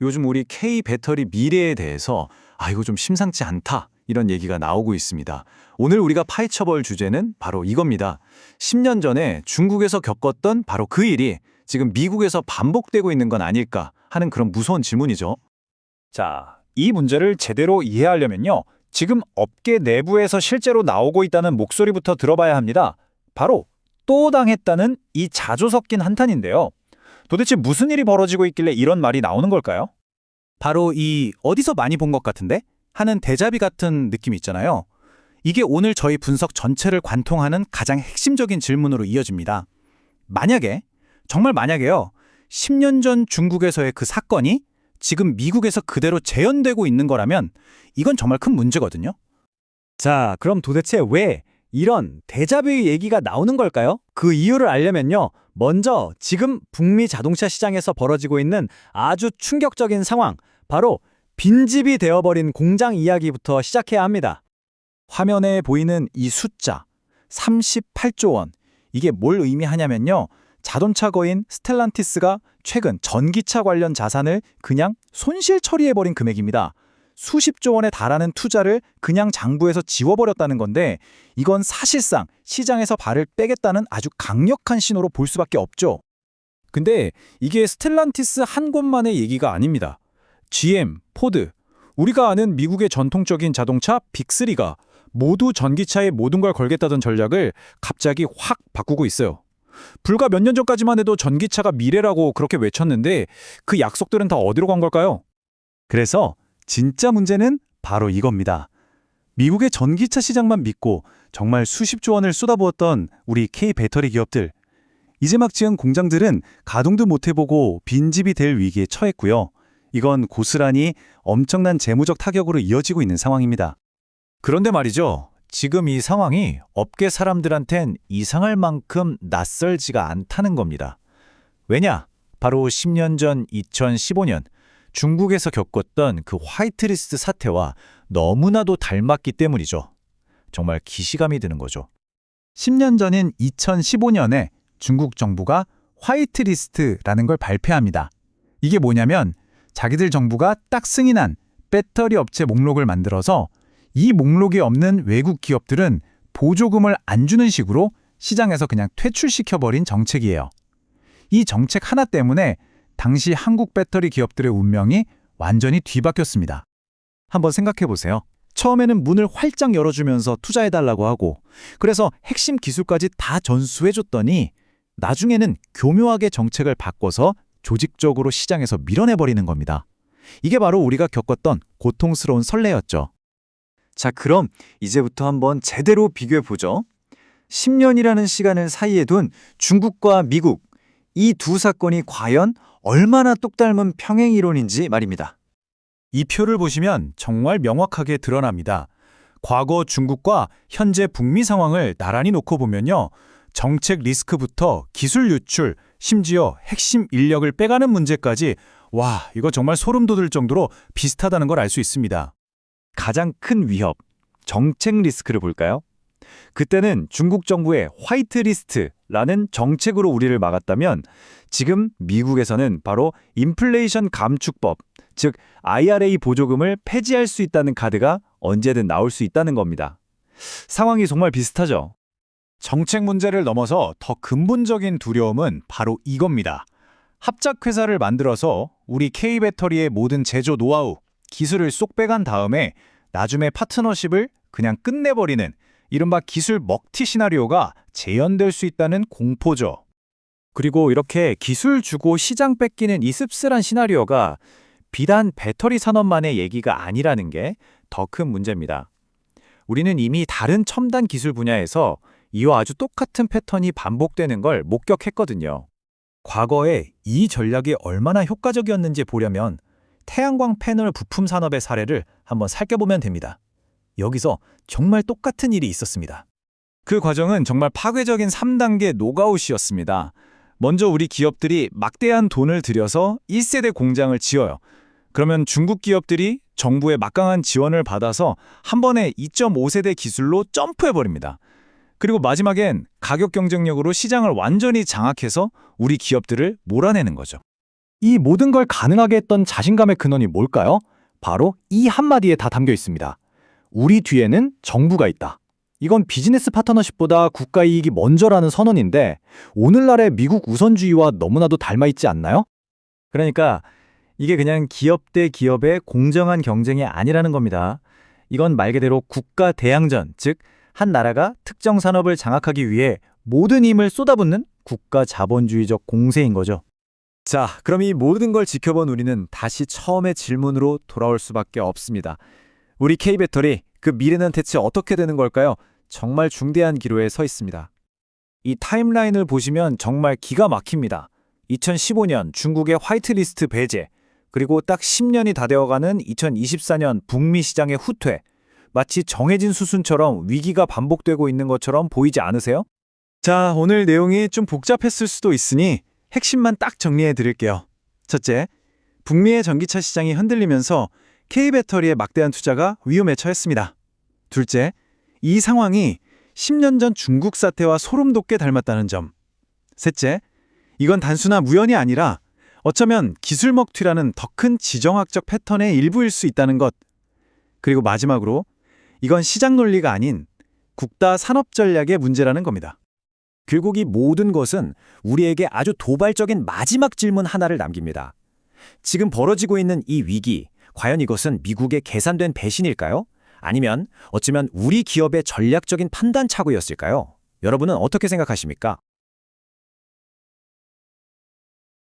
요즘 우리 K 배터리 미래에 대해서 이거 좀 심상치 않다 이런 얘기가 나오고 있습니다. 오늘 우리가 파헤쳐볼 주제는 바로 이겁니다. 10년 전에 중국에서 겪었던 바로 그 일이 지금 미국에서 반복되고 있는 건 아닐까 하는 그런 무서운 질문이죠. 자, 이 문제를 제대로 이해하려면요. 지금 업계 내부에서 실제로 나오고 있다는 목소리부터 들어봐야 합니다. 바로 또 당했다는 이 자주 섞인 한탄인데요. 도대체 무슨 일이 벌어지고 있길래 이런 말이 나오는 걸까요? 바로 이 어디서 많이 본 것 같은데? 하는 대자비 같은 느낌이 있잖아요. 이게 오늘 저희 분석 전체를 관통하는 가장 핵심적인 질문으로 이어집니다. 만약에, 정말 만약에요. 10년 전 중국에서의 그 사건이 지금 미국에서 그대로 재현되고 있는 거라면 이건 정말 큰 문제거든요. 자, 그럼 도대체 왜 이런 데자뷰 얘기가 나오는 걸까요? 그 이유를 알려면요. 먼저 지금 북미 자동차 시장에서 벌어지고 있는 아주 충격적인 상황, 바로 빈집이 되어버린 공장 이야기부터 시작해야 합니다. 화면에 보이는 이 숫자, 38조 원. 이게 뭘 의미하냐면요. 자동차 거인 스텔란티스가 최근 전기차 관련 자산을 그냥 손실 처리해버린 금액입니다. 수십조 원에 달하는 투자를 그냥 장부에서 지워버렸다는 건데 이건 사실상 시장에서 발을 빼겠다는 아주 강력한 신호로 볼 수밖에 없죠. 근데 이게 스텔란티스 한 곳만의 얘기가 아닙니다. GM, 포드, 우리가 아는 미국의 전통적인 자동차 빅3가 모두 전기차에 모든 걸 걸겠다던 전략을 갑자기 확 바꾸고 있어요. 불과 몇 년 전까지만 해도 전기차가 미래라고 그렇게 외쳤는데 그 약속들은 다 어디로 간 걸까요? 그래서 진짜 문제는 바로 이겁니다. 미국의 전기차 시장만 믿고 정말 수십조 원을 쏟아부었던 우리 K 배터리 기업들. 이제 막 지은 공장들은 가동도 못 해보고 빈집이 될 위기에 처했고요. 이건 고스란히 엄청난 재무적 타격으로 이어지고 있는 상황입니다. 그런데 말이죠. 지금 이 상황이 업계 사람들한텐 이상할 만큼 낯설지가 않다는 겁니다. 왜냐? 바로 10년 전 2015년 중국에서 겪었던 그 화이트리스트 사태와 너무나도 닮았기 때문이죠. 정말 기시감이 드는 거죠. 10년 전인 2015년에 중국 정부가 화이트리스트라는 걸 발표합니다. 이게 뭐냐면 자기들 정부가 딱 승인한 배터리 업체 목록을 만들어서 이 목록에 없는 외국 기업들은 보조금을 안 주는 식으로 시장에서 그냥 퇴출시켜버린 정책이에요. 이 정책 하나 때문에 당시 한국 배터리 기업들의 운명이 완전히 뒤바뀌었습니다. 한번 생각해보세요. 처음에는 문을 활짝 열어주면서 투자해달라고 하고 그래서 핵심 기술까지 다 전수해줬더니 나중에는 교묘하게 정책을 바꿔서 조직적으로 시장에서 밀어내버리는 겁니다. 이게 바로 우리가 겪었던 고통스러운 선례였죠. 자, 그럼 이제부터 한번 제대로 비교해보죠. 10년이라는 시간을 사이에 둔 중국과 미국, 이 두 사건이 과연 얼마나 똑닮은 평행 이론인지 말입니다. 이 표를 보시면 정말 명확하게 드러납니다. 과거 중국과 현재 북미 상황을 나란히 놓고 보면요. 정책 리스크부터 기술 유출, 심지어 핵심 인력을 빼가는 문제까지 이거 정말 소름 돋을 정도로 비슷하다는 걸 알 수 있습니다. 가장 큰 위협, 정책 리스크를 볼까요? 그때는 중국 정부의 화이트리스트라는 정책으로 우리를 막았다면 지금 미국에서는 바로 인플레이션 감축법, 즉 IRA 보조금을 폐지할 수 있다는 카드가 언제든 나올 수 있다는 겁니다. 상황이 정말 비슷하죠? 정책 문제를 넘어서 더 근본적인 두려움은 바로 이겁니다. 합작회사를 만들어서 우리 K배터리의 모든 제조 노하우, 기술을 쏙 빼간 다음에 나중에 파트너십을 그냥 끝내버리는 이른바 기술 먹튀 시나리오가 재현될 수 있다는 공포죠. 그리고 이렇게 기술 주고 시장 뺏기는 이 씁쓸한 시나리오가 비단 배터리 산업만의 얘기가 아니라는 게 더 큰 문제입니다. 우리는 이미 다른 첨단 기술 분야에서 이와 아주 똑같은 패턴이 반복되는 걸 목격했거든요. 과거에 이 전략이 얼마나 효과적이었는지 보려면 태양광 패널 부품 산업의 사례를 한번 살펴보면 됩니다. 여기서 정말 똑같은 일이 있었습니다. 그 과정은 정말 파괴적인 3단계 노가웃이었습니다. 먼저 우리 기업들이 막대한 돈을 들여서 1세대 공장을 지어요. 그러면 중국 기업들이 정부의 막강한 지원을 받아서 한 번에 2.5세대 기술로 점프해버립니다. 그리고 마지막엔 가격 경쟁력으로 시장을 완전히 장악해서 우리 기업들을 몰아내는 거죠. 이 모든 걸 가능하게 했던 자신감의 근원이 뭘까요? 바로 이 한마디에 다 담겨 있습니다. 우리 뒤에는 정부가 있다. 이건 비즈니스 파트너십보다 국가 이익이 먼저라는 선언인데 오늘날의 미국 우선주의와 너무나도 닮아 있지 않나요? 그러니까 이게 그냥 기업 대 기업의 공정한 경쟁이 아니라는 겁니다. 이건 말 그대로 국가 대항전, 즉 한 나라가 특정 산업을 장악하기 위해 모든 힘을 쏟아붓는 국가 자본주의적 공세인 거죠. 자, 그럼 이 모든 걸 지켜본 우리는 다시 처음의 질문으로 돌아올 수밖에 없습니다. 우리 K배터리, 그 미래는 대체 어떻게 되는 걸까요? 정말 중대한 기로에 서 있습니다. 이 타임라인을 보시면 정말 기가 막힙니다. 2015년 중국의 화이트리스트 배제, 그리고 딱 10년이 다 되어가는 2024년 북미 시장의 후퇴. 마치 정해진 수순처럼 위기가 반복되고 있는 것처럼 보이지 않으세요? 자, 오늘 내용이 좀 복잡했을 수도 있으니 핵심만 딱 정리해 드릴게요. 첫째, 북미의 전기차 시장이 흔들리면서 K배터리의 막대한 투자가 위험에 처했습니다. 둘째, 이 상황이 10년 전 중국 사태와 소름 돋게 닮았다는 점. 셋째, 이건 단순한 우연이 아니라 어쩌면 기술 먹튀라는 더 큰 지정학적 패턴의 일부일 수 있다는 것. 그리고 마지막으로 이건 시장 논리가 아닌 국가 산업 전략의 문제라는 겁니다. 결국 이 모든 것은 우리에게 아주 도발적인 마지막 질문 하나를 남깁니다. 지금 벌어지고 있는 이 위기, 과연 이것은 미국의 계산된 배신일까요? 아니면 어쩌면 우리 기업의 전략적인 판단 착오였을까요? 여러분은 어떻게 생각하십니까?